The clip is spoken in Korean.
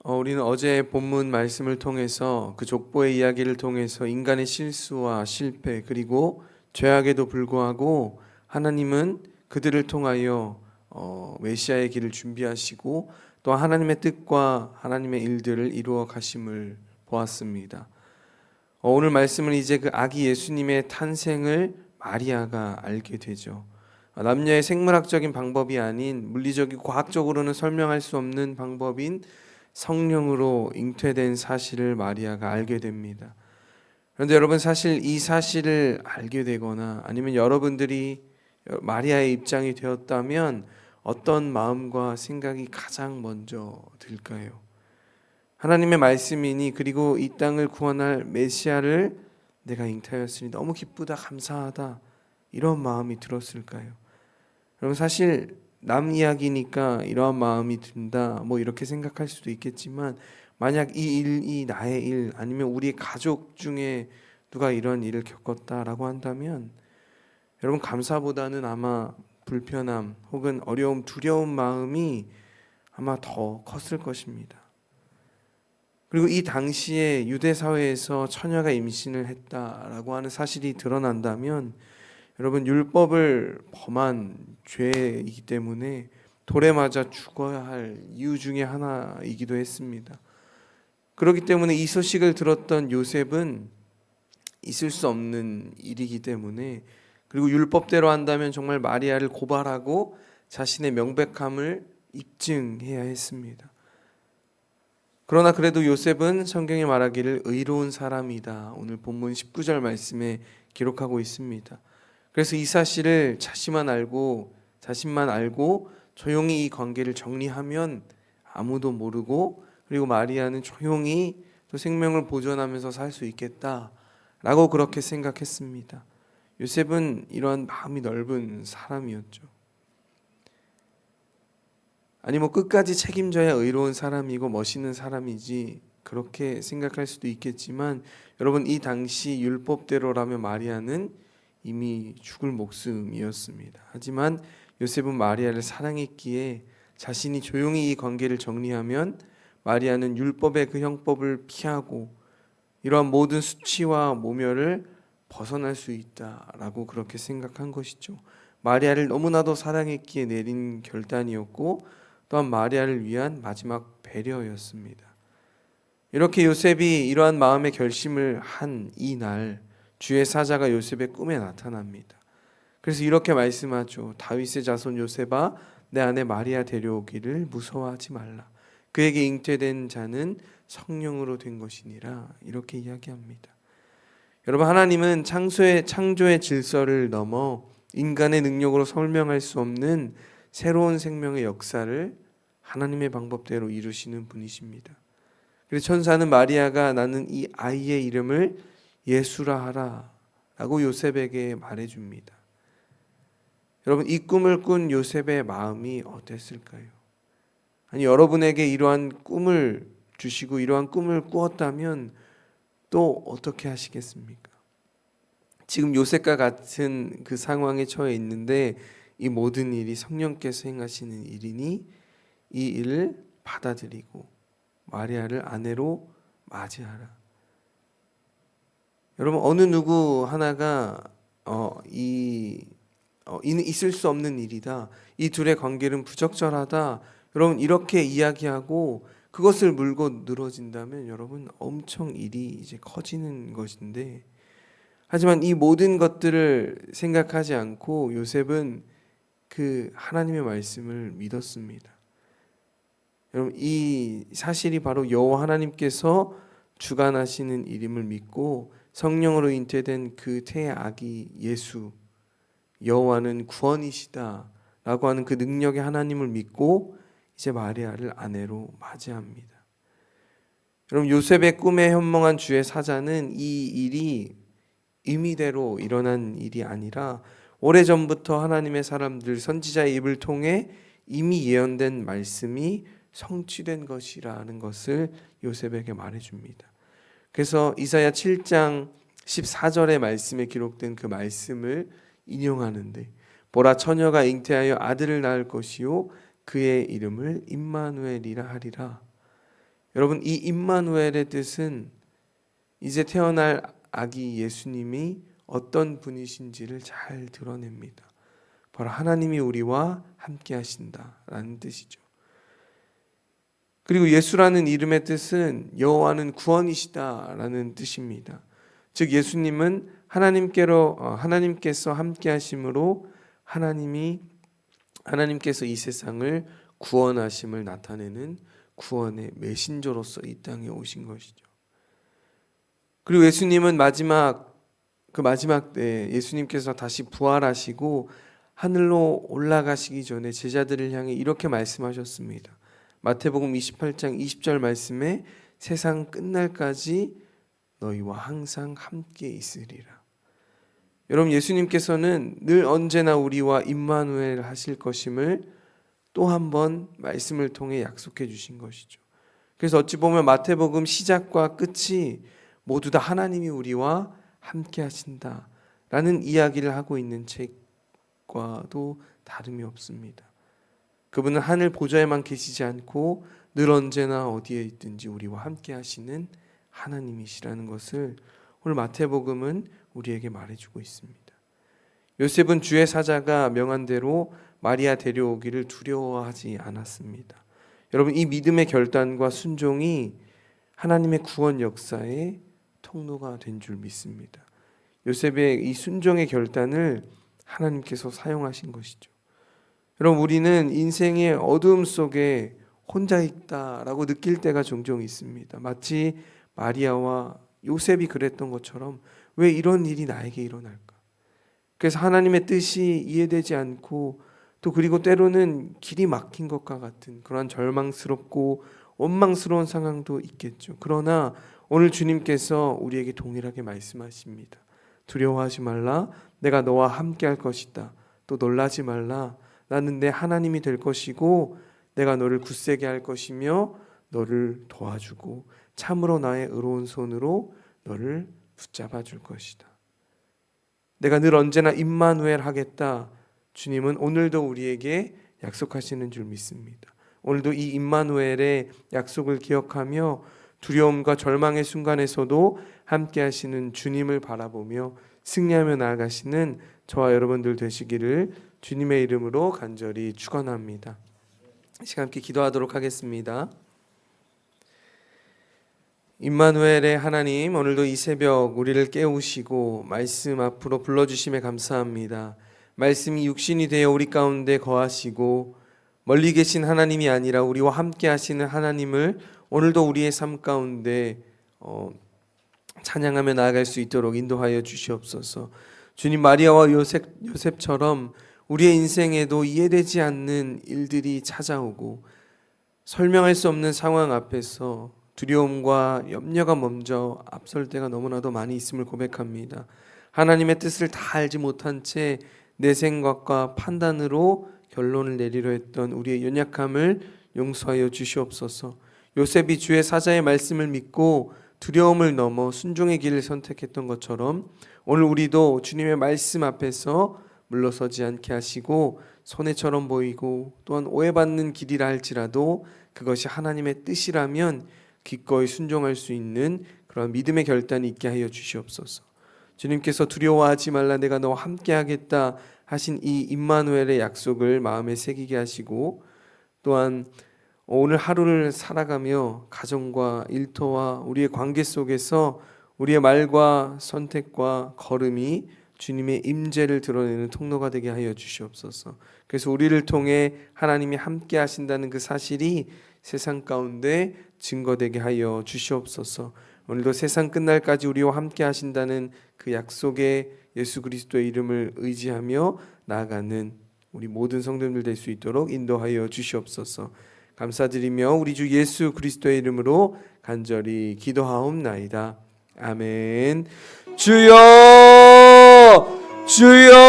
우리는 어제 본문 말씀을 통해서 그 족보의 이야기를 통해서 인간의 실수와 실패 그리고 죄악에도 불구하고 하나님은 그들을 통하여 메시아의 길을 준비하시고 또 하나님의 뜻과 하나님의 일들을 이루어 가심을 보았습니다. 오늘 말씀은 이제 그 아기 예수님의 탄생을 마리아가 알게 되죠. 남녀의 생물학적인 방법이 아닌 물리적이고 과학적으로는 설명할 수 없는 방법인 성령으로 잉태된 사실을 마리아가 알게 됩니다. 그런데 여러분, 사실 이 사실을 알게 되거나 아니면 여러분들이 마리아의 입장이 되었다면 어떤 마음과 생각이 가장 먼저 들까요? 하나님의 말씀이니 그리고 이 땅을 구원할 메시아를 내가 잉태하였으니 너무 기쁘다, 감사하다, 이런 마음이 들었을까요? 여러분, 사실 남 이야기니까 이러한 마음이 든다 뭐 이렇게 생각할 수도 있겠지만, 만약 이 일이 나의 일 아니면 우리 가족 중에 누가 이런 일을 겪었다라고 한다면 여러분, 감사보다는 아마 불편함 혹은 어려움, 두려운 마음이 아마 더 컸을 것입니다. 그리고 이 당시에 유대 사회에서 처녀가 임신을 했다라고 하는 사실이 드러난다면 여러분, 율법을 범한 죄이기 때문에 돌에 맞아 죽어야 할 이유 중에 하나이기도 했습니다. 그렇기 때문에 이 소식을 들었던 요셉은 있을 수 없는 일이기 때문에, 그리고 율법대로 한다면 정말 마리아를 고발하고 자신의 명백함을 입증해야 했습니다. 그러나 그래도 요셉은 성경이 말하기를 의로운 사람이다, 오늘 본문 19절 말씀에 기록하고 있습니다. 그래서 이 사실을 자신만 알고 조용히 이 관계를 정리하면 아무도 모르고, 그리고 마리아는 조용히 또 생명을 보존하면서 살 수 있겠다라고 그렇게 생각했습니다. 요셉은 이러한 마음이 넓은 사람이었죠. 아니 끝까지 책임져야 의로운 사람이고 멋있는 사람이지 그렇게 생각할 수도 있겠지만, 여러분, 이 당시 율법대로라면 마리아는 이미 죽을 목숨이었습니다. 하지만 요셉은 마리아를 사랑했기에 자신이 조용히 이 관계를 정리하면 마리아는 율법의 그 형법을 피하고 이러한 모든 수치와 모멸을 벗어날 수 있다라고 그렇게 생각한 것이죠. 마리아를 너무나도 사랑했기에 내린 결단이었고, 또한 마리아를 위한 마지막 배려였습니다. 이렇게 요셉이 이러한 마음의 결심을 한 이날, 주의 사자가 요셉의 꿈에 나타납니다. 그래서 이렇게 말씀하죠. 다윗의 자손 요셉아, 내 아내 마리아 데려오기를 무서워하지 말라. 그에게 잉태된 자는 성령으로 된 것이니라. 이렇게 이야기합니다. 여러분, 하나님은 창조의 질서를 넘어 인간의 능력으로 설명할 수 없는 새로운 생명의 역사를 하나님의 방법대로 이루시는 분이십니다. 그래서 천사는 마리아가 나는 이 아이의 이름을 예수라 하라 라고 요셉에게 말해줍니다. 여러분, 이 꿈을 꾼 요셉의 마음이 어땠을까요? 아니, 여러분에게 이러한 꿈을 주시고 이러한 꿈을 꾸었다면 또 어떻게 하시겠습니까? 지금 요셉과 같은 그 상황에 처해 있는데 이 모든 일이 성령께서 행하시는 일이니 이 일을 받아들이고 마리아를 아내로 맞이하라. 여러분, 어느 누구 하나가 이는 있을 수 없는 일이다, 이 둘의 관계는 부적절하다, 여러분 이렇게 이야기하고 그것을 물고 늘어진다면 여러분 엄청 일이 이제 커지는 것인데, 하지만 이 모든 것들을 생각하지 않고 요셉은 그 하나님의 말씀을 믿었습니다. 여러분, 이 사실이 바로 여호와 하나님께서 주관하시는 일임을 믿고 성령으로 잉태된 그 태의 아기 예수, 여호와는 구원이시다 라고 하는 그 능력의 하나님을 믿고 이제 마리아를 아내로 맞이합니다. 여러분, 요셉의 꿈에 현몽한 주의 사자는 이 일이 의미대로 일어난 일이 아니라 오래전부터 하나님의 사람들 선지자의 입을 통해 이미 예언된 말씀이 성취된 것이라는 것을 요셉에게 말해줍니다. 그래서 이사야 7장 14절의 말씀에 기록된 그 말씀을 인용하는데, 보라, 처녀가 잉태하여 아들을 낳을 것이요 그의 이름을 임마누엘이라 하리라. 여러분, 이 임마누엘의 뜻은 이제 태어날 아기 예수님이 어떤 분이신지를 잘 드러냅니다. 바로 하나님이 우리와 함께 하신다라는 뜻이죠. 그리고 예수라는 이름의 뜻은 여호와는 구원이시다라는 뜻입니다. 즉 예수님은 하나님께서 함께 하심으로 하나님께서 이 세상을 구원하심을 나타내는 구원의 메신저로서 이 땅에 오신 것이죠. 그리고 예수님은 마지막 때 예수님께서 다시 부활하시고 하늘로 올라가시기 전에 제자들을 향해 이렇게 말씀하셨습니다. 마태복음 28장 20절 말씀에 세상 끝날까지 너희와 항상 함께 있으리라. 여러분, 예수님께서는 늘 언제나 우리와 임마누엘 하실 것임을 또 한 번 말씀을 통해 약속해 주신 것이죠. 그래서 어찌 보면 마태복음 시작과 끝이 모두 다 하나님이 우리와 함께 하신다라는 이야기를 하고 있는 책과도 다름이 없습니다. 그분은 하늘 보좌에만 계시지 않고 늘 언제나 어디에 있든지 우리와 함께 하시는 하나님이시라는 것을 오늘 마태복음은 우리에게 말해주고 있습니다. 요셉은 주의 사자가 명한 대로 마리아 데려오기를 두려워하지 않았습니다. 여러분, 이 믿음의 결단과 순종이 하나님의 구원 역사의 통로가 된 줄 믿습니다. 요셉의 이 순종의 결단을 하나님께서 사용하신 것이죠. 여러분, 우리는 인생의 어두움 속에 혼자 있다라고 느낄 때가 종종 있습니다. 마치 마리아와 요셉이 그랬던 것처럼 왜 이런 일이 나에게 일어날까? 그래서 하나님의 뜻이 이해되지 않고 또 그리고 때로는 길이 막힌 것과 같은 그런 절망스럽고 원망스러운 상황도 있겠죠. 그러나 오늘 주님께서 우리에게 동일하게 말씀하십니다. 두려워하지 말라. 내가 너와 함께 할 것이다. 또 놀라지 말라. 나는 내 하나님이 될 것이고 내가 너를 굳세게 할 것이며 너를 도와주고 참으로 나의 의로운 손으로 너를 붙잡아 줄 것이다. 내가 늘 언제나 임마누엘 하겠다. 주님은 오늘도 우리에게 약속하시는 줄 믿습니다. 오늘도 이 임마누엘의 약속을 기억하며 두려움과 절망의 순간에서도 함께 하시는 주님을 바라보며 승리하며 나아가시는 저와 여러분들 되시기를 주님의 이름으로 간절히 축원합니다. 이 시간 함께 기도하도록 하겠습니다. 임마누엘의 하나님, 오늘도 이 새벽 우리를 깨우시고 말씀 앞으로 불러주심에 감사합니다. 말씀이 육신이 되어 우리 가운데 거하시고 멀리 계신 하나님이 아니라 우리와 함께 하시는 하나님을 오늘도 우리의 삶 가운데 찬양하며 나아갈 수 있도록 인도하여 주시옵소서. 주님, 마리아와 요셉처럼 우리의 인생에도 이해되지 않는 일들이 찾아오고 설명할 수 없는 상황 앞에서 두려움과 염려가 먼저 앞설 때가 너무나도 많이 있음을 고백합니다. 하나님의 뜻을 다 알지 못한 채 내 생각과 판단으로 결론을 내리려 했던 우리의 연약함을 용서하여 주시옵소서. 요셉이 주의 사자의 말씀을 믿고 두려움을 넘어 순종의 길을 선택했던 것처럼 오늘 우리도 주님의 말씀 앞에서 물러서지 않게 하시고 손해처럼 보이고 또한 오해받는 길이라 할지라도 그것이 하나님의 뜻이라면 기꺼이 순종할 수 있는 그런 믿음의 결단이 있게 하여 주시옵소서. 주님께서 두려워하지 말라 내가 너와 함께 하겠다 하신 이 임마누엘의 약속을 마음에 새기게 하시고 또한 오늘 하루를 살아가며 가정과 일터와 우리의 관계 속에서 우리의 말과 선택과 걸음이 주님의 임재를 드러내는 통로가 되게 하여 주시옵소서. 그래서 우리를 통해 하나님이 함께 하신다는 그 사실이 세상 가운데 증거되게 하여 주시옵소서. 오늘도 세상 끝날까지 우리와 함께 하신다는 그 약속의 예수 그리스도의 이름을 의지하며 나아가는 우리 모든 성도님들 될 수 있도록 인도하여 주시옵소서. 감사드리며 우리 주 예수 그리스도의 이름으로 간절히 기도하옵나이다. 아멘. 주여, 주여.